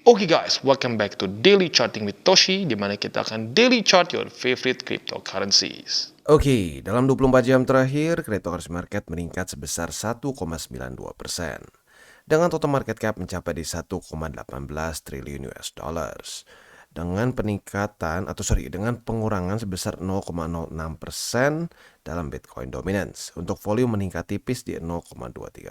Oke guys, welcome back to Daily Charting with Toshi, di mana kita akan daily chart your favorite cryptocurrencies. Oke, dalam 24 jam terakhir, cryptocurrency market meningkat sebesar 1,92%. Dengan total market cap mencapai di 1,18 triliun US dollars. Dengan pengurangan sebesar 0,06% dalam Bitcoin dominance. Untuk volume meningkat tipis di 0,23%.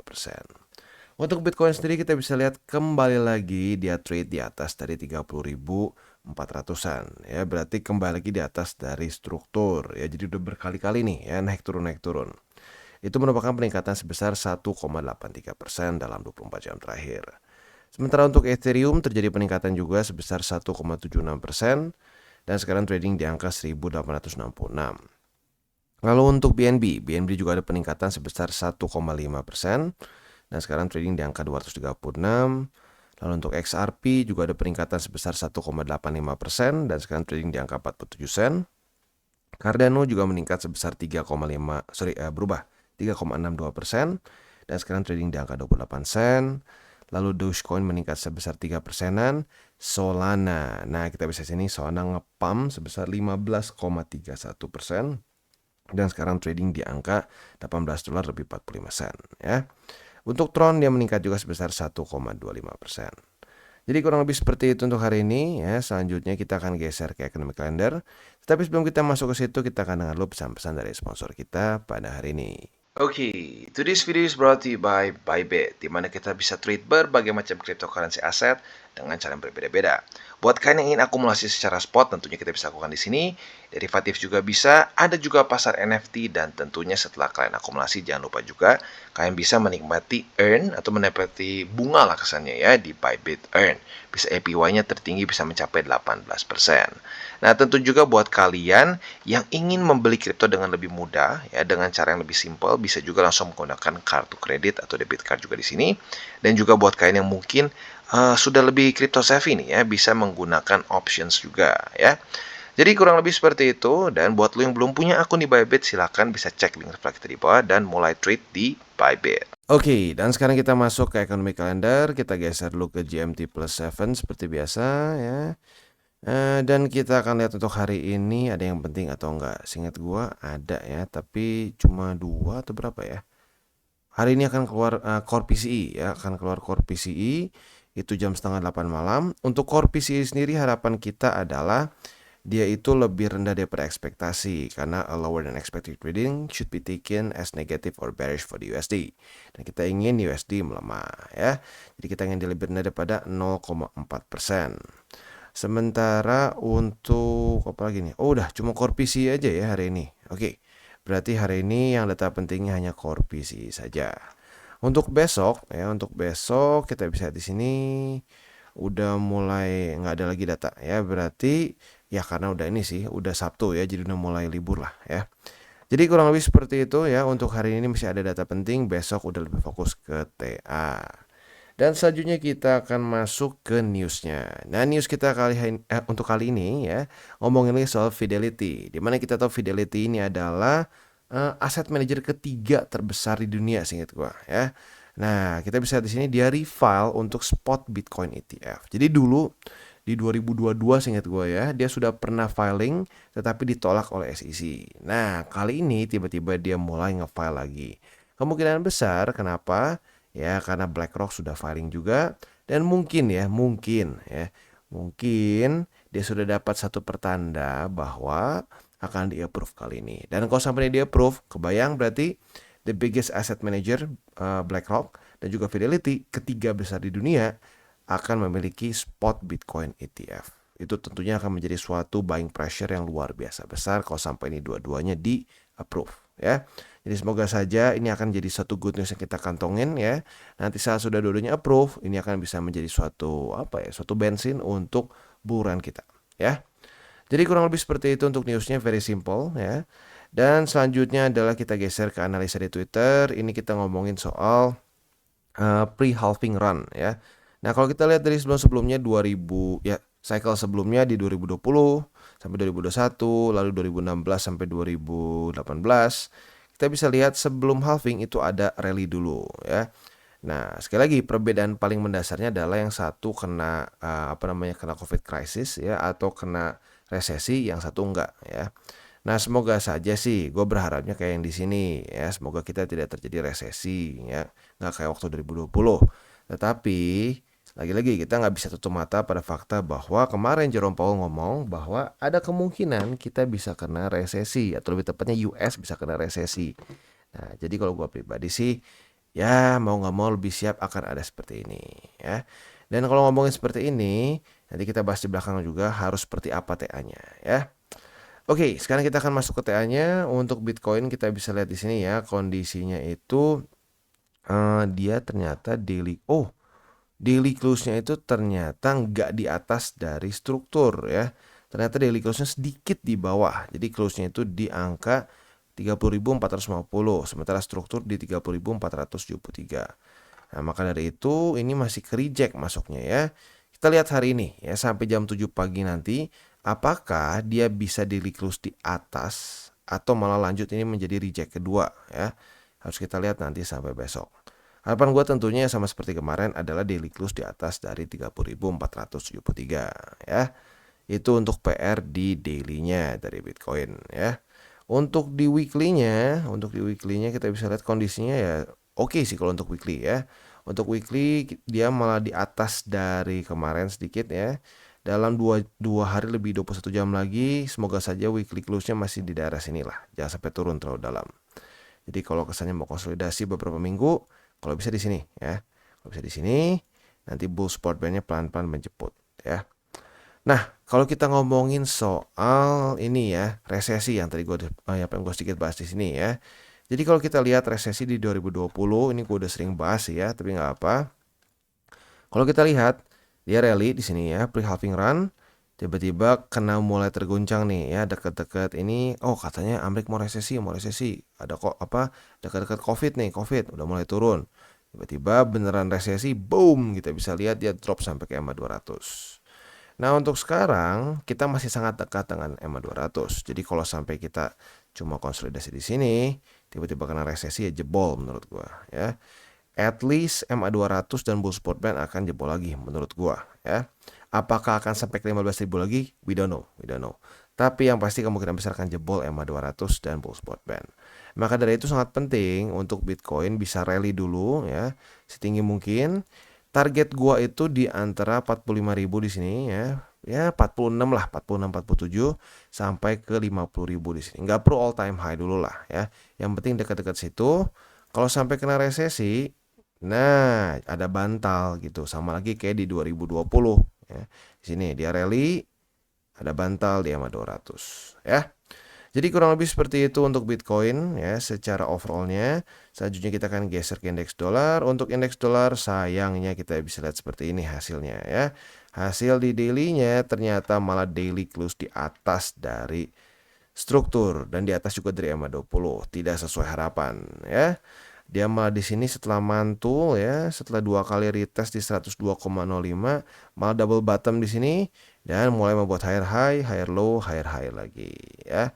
Untuk Bitcoin sendiri kita bisa lihat kembali lagi dia trade di atas dari 30.400-an ya, berarti kembali lagi di atas dari struktur ya, jadi udah berkali-kali nih ya naik turun. Itu merupakan peningkatan sebesar 1,83% dalam 24 jam terakhir. Sementara untuk Ethereum terjadi peningkatan juga sebesar 1,76% dan sekarang trading di angka 1.866. Lalu untuk BNB juga ada peningkatan sebesar 1,5%. dan sekarang trading di angka 236. Lalu untuk XRP juga ada peningkatan sebesar 1,85% dan sekarang trading di angka 47 sen. Cardano juga meningkat sebesar 3,62% dan sekarang trading di angka 28 sen. Lalu Dogecoin meningkat sebesar 3%. Solana, nah kita bisa sini Solana ngepump sebesar 15,31% dan sekarang trading di angka $18 lebih 45 sen ya. Untuk Tron dia meningkat juga sebesar 1,25%. Jadi kurang lebih seperti itu untuk hari ini ya. Selanjutnya kita akan geser ke Economic Calendar. Tapi sebelum kita masuk ke situ, kita akan dengar dulu pesan-pesan dari sponsor kita pada hari ini. Okay, today's video is brought to you by Bybit, di mana kita bisa trade berbagai macam cryptocurrency aset dengan cara yang berbeda-beda. Buat kalian yang ingin akumulasi secara spot, tentunya kita bisa lakukan di sini. Derivatif juga bisa, ada juga pasar NFT, dan tentunya setelah kalian akumulasi, jangan lupa juga kalian bisa menikmati earn atau menikmati bunga lah kesannya ya di Bybit Earn. Bisa APY-nya tertinggi bisa mencapai 18%. Nah, tentu juga buat kalian yang ingin membeli kripto dengan lebih mudah ya, dengan cara yang lebih simpel, bisa juga langsung menggunakan kartu kredit atau debit card juga di sini. Dan juga buat kalian yang mungkin sudah lebih crypto savvy nih ya, bisa menggunakan options juga ya. Jadi kurang lebih seperti itu. Dan buat lo yang belum punya akun di Bybit, silahkan bisa cek link reflektor di bawah dan mulai trade di Bybit. Oke, dan sekarang kita masuk ke Economic Calendar. Kita geser dulu ke GMT plus 7 seperti biasa ya. Dan kita akan lihat untuk hari ini ada yang penting atau enggak. Seingat gua ada ya, tapi cuma 2 atau berapa ya. Hari ini akan keluar Core PCE ya, akan keluar Core PCE itu jam setengah 8 malam. Untuk Core PCE sendiri harapan kita adalah dia itu lebih rendah daripada ekspektasi karena a lower than expected reading should be taken as negative or bearish for the USD. Dan kita ingin USD melemah ya. Jadi kita ingin dia lebih rendah daripada 0,4%. Sementara untuk apa lagi nih? Oh, udah cuma Core PCE aja ya hari ini. Oke. Berarti hari ini yang data pentingnya hanya Core PCE saja. Untuk besok kita bisa di sini udah mulai nggak ada lagi data ya, berarti ya karena udah ini sih udah Sabtu ya, jadi udah mulai libur lah ya. Jadi kurang lebih seperti itu ya. Untuk hari ini masih ada data penting, besok udah lebih fokus ke TA. Dan selanjutnya kita akan masuk ke newsnya. Nah, news kita untuk kali ini ya, ngomongin lagi soal Fidelity. Dimana kita tahu Fidelity ini adalah aset manager ketiga terbesar di dunia seingat gua ya. Nah, kita bisa di sini dia refile untuk spot Bitcoin ETF. Jadi dulu di 2022 seingat gua ya, dia sudah pernah filing tetapi ditolak oleh SEC. Nah, kali ini tiba-tiba dia mulai nge-file lagi. Kemungkinan besar kenapa? Ya, karena BlackRock sudah filing juga dan mungkin dia sudah dapat satu pertanda bahwa akan di-approve kali ini. Dan kalau sampai di-approve, kebayang berarti the biggest asset manager BlackRock dan juga Fidelity, ketiga besar di dunia, akan memiliki spot Bitcoin ETF. Itu tentunya akan menjadi suatu buying pressure yang luar biasa besar kalau sampai ini dua-duanya di-approve ya. Jadi semoga saja ini akan jadi satu good news yang kita kantongin ya. Nanti saat sudah dua-duanya approve, ini akan bisa menjadi suatu bensin untuk buruan kita ya. Jadi kurang lebih seperti itu untuk newsnya, very simple ya. Dan selanjutnya adalah kita geser ke analisa di Twitter. Ini kita ngomongin soal pre-halving run ya. Nah, kalau kita lihat dari sebelum-sebelumnya 2000 ya, cycle sebelumnya di 2020 sampai 2021, lalu 2016 sampai 2018. Kita bisa lihat sebelum halving itu ada rally dulu ya. Nah, sekali lagi perbedaan paling mendasarnya adalah yang satu kena kena COVID crisis ya atau kena resesi, yang satu enggak ya. Nah, semoga saja sih, gue berharapnya kayak yang di sini ya. Semoga kita tidak terjadi resesi ya, nggak kayak waktu 2020. Tetapi lagi-lagi kita nggak bisa tutup mata pada fakta bahwa kemarin Jerome Powell ngomong bahwa ada kemungkinan kita bisa kena resesi, atau lebih tepatnya US bisa kena resesi. Nah, jadi kalau gue pribadi sih, ya mau nggak mau lebih siap akan ada seperti ini ya. Dan kalau ngomongin seperti ini, nanti kita bahas di belakang juga harus seperti apa TA-nya ya. Oke, sekarang kita akan masuk ke TA-nya. Untuk Bitcoin kita bisa lihat di sini ya, kondisinya itu dia ternyata daily close-nya itu ternyata nggak di atas dari struktur ya. Ternyata daily close-nya sedikit di bawah. Jadi close-nya itu di angka 30.450, sementara struktur di 30.473. Nah, maka dari itu ini masih ke reject masuknya ya. Kita lihat hari ini ya, sampai jam 7 pagi nanti apakah dia bisa daily close di atas atau malah lanjut ini menjadi reject kedua ya. Harus kita lihat nanti sampai besok. Harapan gue tentunya sama seperti kemarin adalah daily close di atas dari 30.473 ya. Itu untuk PR di daily-nya dari Bitcoin ya. Untuk di weekly-nya kita bisa lihat kondisinya ya oke sih kalau untuk weekly ya. Untuk weekly dia malah di atas dari kemarin sedikit ya. Dalam 2 hari lebih 21 jam lagi, semoga saja weekly close-nya masih di daerah sinilah. Jangan sampai turun terlalu dalam. Jadi kalau kesannya mau konsolidasi beberapa minggu, kalau bisa di sini ya. Kalau bisa di sini, nanti bull spot band-nya pelan-pelan menjemput ya. Nah, kalau kita ngomongin soal ini ya, resesi yang tadi gue sedikit bahas di sini ya. Jadi kalau kita lihat resesi di 2020, ini gue udah sering bahas ya, tapi nggak apa. Kalau kita lihat, dia rally di sini ya, pre-halving run, tiba-tiba kena mulai terguncang nih ya, dekat-dekat ini, oh katanya Amerika mau resesi, ada kok dekat-dekat COVID udah mulai turun. Tiba-tiba beneran resesi, boom, kita bisa lihat dia drop sampai ke EMA 200. Nah, untuk sekarang kita masih sangat dekat dengan EMA 200. Jadi kalau sampai kita cuma konsolidasi di sini, tiba-tiba kena resesi ya jebol menurut gua ya. At least EMA 200 dan bull spot band akan jebol lagi menurut gua ya. Apakah akan sampai ke 15.000 lagi? We don't know. Tapi yang pasti kemungkinan besar akan jebol EMA 200 dan bull spot band. Maka dari itu sangat penting untuk Bitcoin bisa rally dulu ya, setinggi mungkin. Target gua itu di antara 45.000 di sini ya. Ya 46 lah, 46 47 sampai ke 50.000 di sini. Nggak perlu all time high dulu lah ya. Yang penting dekat-dekat situ. Kalau sampai kena resesi, nah ada bantal gitu. Sama lagi kayak di 2020 ya. Di sini dia rally, ada bantal di EMA 200 ya. Jadi kurang lebih seperti itu untuk Bitcoin ya secara overallnya. Selanjutnya kita akan geser ke indeks dolar. Untuk indeks dolar sayangnya kita bisa lihat seperti ini hasilnya ya. Hasil di daily-nya ternyata malah daily close di atas dari struktur dan di atas juga dari EMA 20. Tidak sesuai harapan ya. Dia malah di sini setelah mantul ya, setelah 2 kali retest di 102,05, malah double bottom di sini dan mulai membuat higher high, higher low, higher high lagi ya.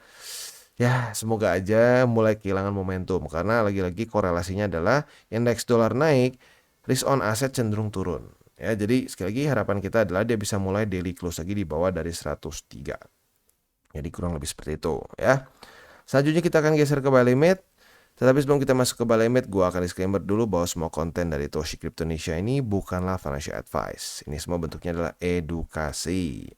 Ya, semoga aja mulai kehilangan momentum karena lagi-lagi korelasinya adalah indeks dolar naik, risk on asset cenderung turun. Ya, jadi sekali lagi harapan kita adalah dia bisa mulai daily close lagi di bawah dari 103. Jadi kurang lebih seperti itu ya. Selanjutnya kita akan geser ke buy limit. Tetapi sebelum kita masuk ke buy limit, gue akan disclaimer dulu bahwa semua konten dari Toshi Cryptonesia ini bukanlah financial advice. Ini semua bentuknya adalah edukasi.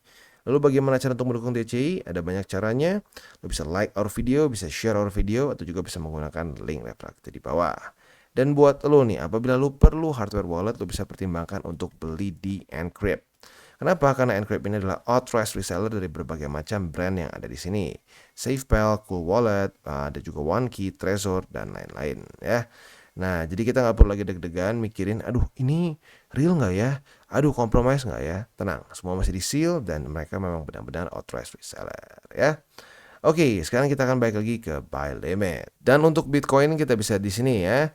Lalu bagaimana cara untuk mendukung TCI? Ada banyak caranya. Lo bisa like our video, bisa share our video, atau juga bisa menggunakan link referensi di bawah. Dan buat lo nih, apabila lo perlu hardware wallet, lo bisa pertimbangkan untuk beli di Encrypt. Kenapa? Karena Encrypt ini adalah authorized reseller dari berbagai macam brand yang ada di sini. SafePal, Cool Wallet, ada juga OneKey, Trezor, dan lain-lain ya. Nah, jadi kita nggak perlu lagi deg-degan mikirin, aduh ini real nggak ya? Aduh compromise nggak ya? Tenang, semua masih di seal dan mereka memang benar-benar authorized reseller ya. Oke, sekarang kita akan balik lagi ke buy limit. Dan untuk Bitcoin kita bisa di sini ya.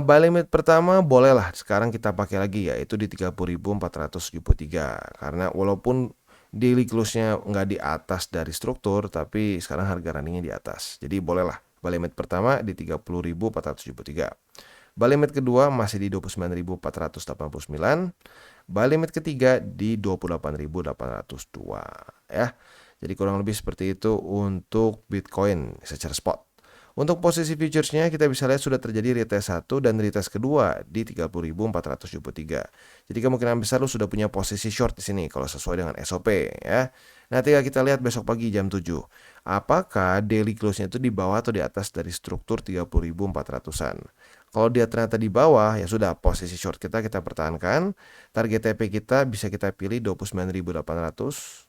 Buy limit pertama bolehlah sekarang kita pakai lagi yaitu di 30.473 karena walaupun daily close-nya nggak di atas dari struktur tapi sekarang harga runningnya di atas. Jadi bolehlah buy limit pertama di 30.473. Buy limit kedua masih di 29.489. Buy limit ketiga di 28.802 ya. Jadi kurang lebih seperti itu untuk Bitcoin secara spot. Untuk posisi futuresnya kita bisa lihat sudah terjadi retest 1 dan retest kedua di 30.473. Jadi kemungkinan besar lu sudah punya posisi short di sini kalau sesuai dengan SOP ya. Nah, tinggal kita lihat besok pagi jam 7. Apakah daily close-nya itu di bawah atau di atas dari struktur 30.400-an. Kalau dia ternyata di bawah, ya sudah posisi short kita pertahankan. Target TP kita bisa kita pilih 29.800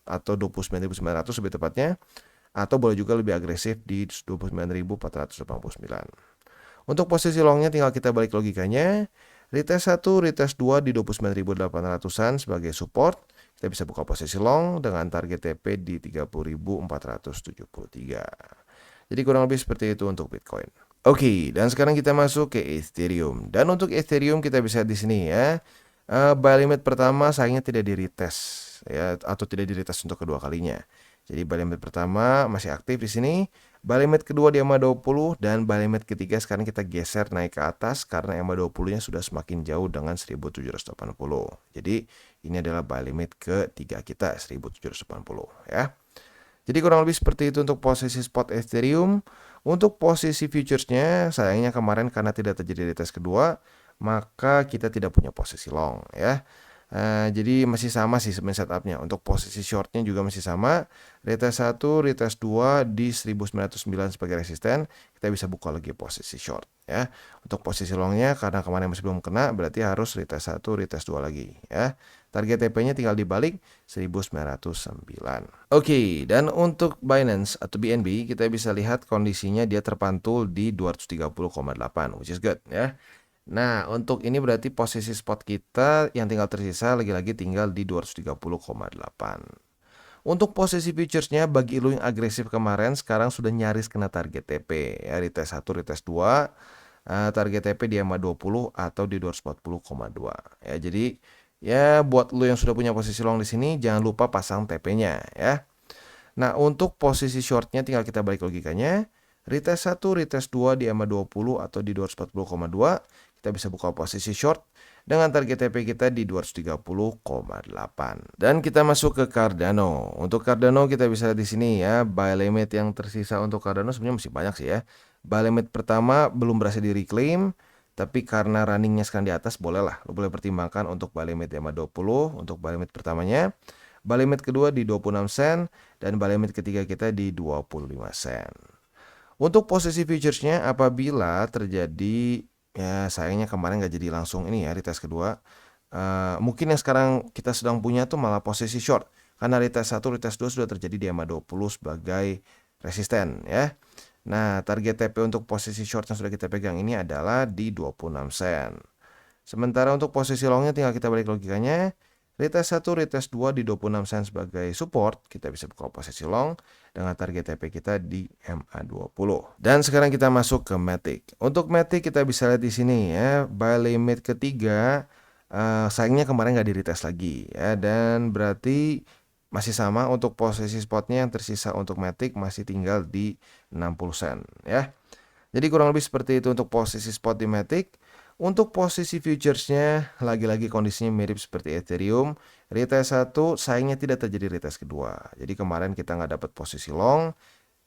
atau 29.900 lebih tepatnya. Atau boleh juga lebih agresif di 29.489. Untuk posisi longnya tinggal kita balik logikanya. Retest 1, retest 2 di 29.800-an sebagai support. Kita bisa buka posisi long dengan target TP di 30.473. Jadi kurang lebih seperti itu untuk Bitcoin. Oke, dan sekarang kita masuk ke Ethereum. Dan untuk Ethereum kita bisa di sini ya. Buy limit pertama sayangnya tidak di retest ya, atau tidak di retest untuk kedua kalinya. Jadi buy limit pertama masih aktif di sini. Buy limit kedua di EMA 20 dan buy limit ketiga sekarang kita geser naik ke atas karena EMA 20-nya sudah semakin jauh dengan 1780. Jadi ini adalah buy limit ketiga kita 1780 ya. Jadi kurang lebih seperti itu untuk posisi spot Ethereum. Untuk posisi futuresnya sayangnya kemarin karena tidak terjadi retest kedua, maka kita tidak punya posisi long ya. Jadi masih sama sih sebenarnya setupnya. Untuk posisi shortnya juga masih sama. Retest 1, retest 2 di 1909 sebagai resisten. Kita bisa buka lagi posisi short ya. Untuk posisi longnya karena kemarin masih belum kena, berarti harus retest 1, retest 2 lagi ya. Target TP-nya tinggal dibalik 1909. Oke, dan untuk Binance atau BNB kita bisa lihat kondisinya dia terpantul di 230,8, which is good ya. Nah, untuk ini berarti posisi spot kita yang tinggal tersisa lagi-lagi tinggal di 230,8. Untuk posisi futuresnya bagi lu yang agresif kemarin sekarang sudah nyaris kena target TP ya, retest 1, retest 2. Target TP di EMA 20 atau di 240,2 ya. Jadi ya buat lu yang sudah punya posisi long di sini jangan lupa pasang TP-nya ya. Nah, untuk posisi shortnya tinggal kita balik logikanya. Retest 1, retest 2 di EMA 20 atau di 240,2. Kita bisa buka posisi short dengan target TP kita di 230,8. Dan kita masuk ke Cardano. Untuk Cardano kita bisa lihat di sini ya, buy limit yang tersisa untuk Cardano sebenarnya masih banyak sih ya. Buy limit pertama belum berhasil di reclaim, tapi karena runningnya sekarang di atas bolehlah, lo boleh pertimbangkan untuk buy limit EMA 20 untuk buy limit pertamanya. Buy limit kedua di 26 sen dan buy limit ketiga kita di 25 sen. Untuk posisi futuresnya apabila terjadi ya sayangnya kemarin nggak jadi langsung ini ya retest kedua. Mungkin yang sekarang kita sedang punya tuh malah posisi short. Karena retest 1, retest 2 sudah terjadi di EMA 20 sebagai resisten ya. Nah, target TP untuk posisi short yang sudah kita pegang ini adalah di 26 sen. Sementara untuk posisi longnya tinggal kita balik logikanya. Retest 1, retest 2 di 26 sen sebagai support. Kita bisa buka posisi long dengan target TP kita di MA20. Dan sekarang kita masuk ke Matic. Untuk Matic kita bisa lihat di sini ya, buy limit ketiga sayangnya kemarin nggak di retest lagi ya, dan berarti masih sama untuk posisi spotnya yang tersisa untuk Matic masih tinggal di 60 sen ya. Jadi kurang lebih seperti itu untuk posisi spot di Matic. Untuk posisi futuresnya lagi-lagi kondisinya mirip seperti Ethereum. Retest 1 sayangnya tidak terjadi retest kedua. Jadi kemarin kita nggak dapat posisi long,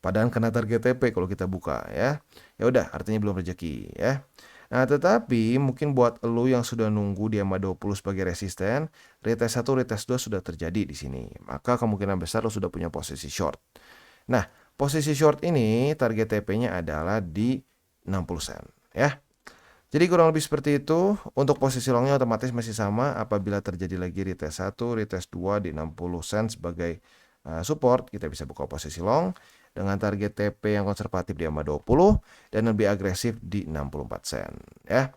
padahal kena target TP kalau kita buka ya. Ya udah, artinya belum rezeki ya. Nah, tetapi mungkin buat lo yang sudah nunggu di EMA 20 sebagai resisten, retest 1, retest 2 sudah terjadi di sini. Maka kemungkinan besar lo sudah punya posisi short. Nah, posisi short ini target TP-nya adalah di 60 sen ya. Jadi kurang lebih seperti itu. Untuk posisi longnya otomatis masih sama. Apabila terjadi lagi retest 1, retest 2 di 60 sen sebagai support, kita bisa buka posisi long dengan target TP yang konservatif di EMA 20 dan lebih agresif di 64 sen ya.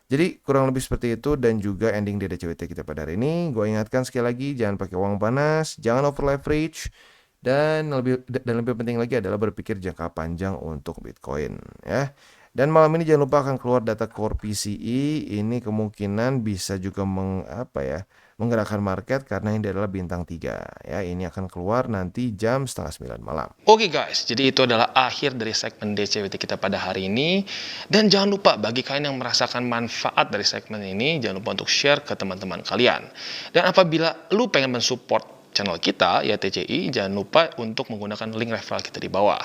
Jadi kurang lebih seperti itu dan juga ending DDCWT kita pada hari ini. Gue ingatkan sekali lagi jangan pakai uang panas, jangan over leverage, dan lebih penting lagi adalah berpikir jangka panjang untuk Bitcoin ya. Dan malam ini jangan lupa akan keluar data core PCE. Ini kemungkinan bisa juga menggerakkan market karena ini adalah bintang 3 ya. Ini akan keluar nanti jam 8:30 malam. Oke guys, jadi itu adalah akhir dari segmen DCWT kita pada hari ini. Dan jangan lupa bagi kalian yang merasakan manfaat dari segmen ini, jangan lupa untuk share ke teman-teman kalian. Dan apabila lu pengen mensupport channel kita, ya TCI, jangan lupa untuk menggunakan link referral kita di bawah.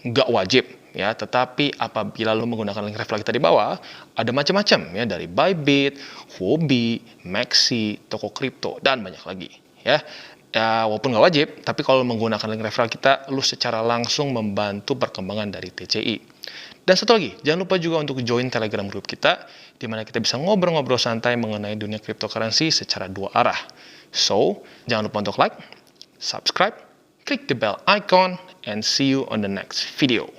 Nggak wajib ya, tetapi apabila lu menggunakan link referral kita di bawah, ada macam-macam ya, dari Bybit, Huobi, Maxi, toko kripto, dan banyak lagi ya. Ya, walaupun nggak wajib, tapi kalau menggunakan link referral kita, lu secara langsung membantu perkembangan dari TCI. Dan satu lagi, jangan lupa juga untuk join Telegram group kita, di mana kita bisa ngobrol-ngobrol santai mengenai dunia cryptocurrency secara 2 arah. So, jangan lupa untuk like, subscribe, click the bell icon, and see you on the next video.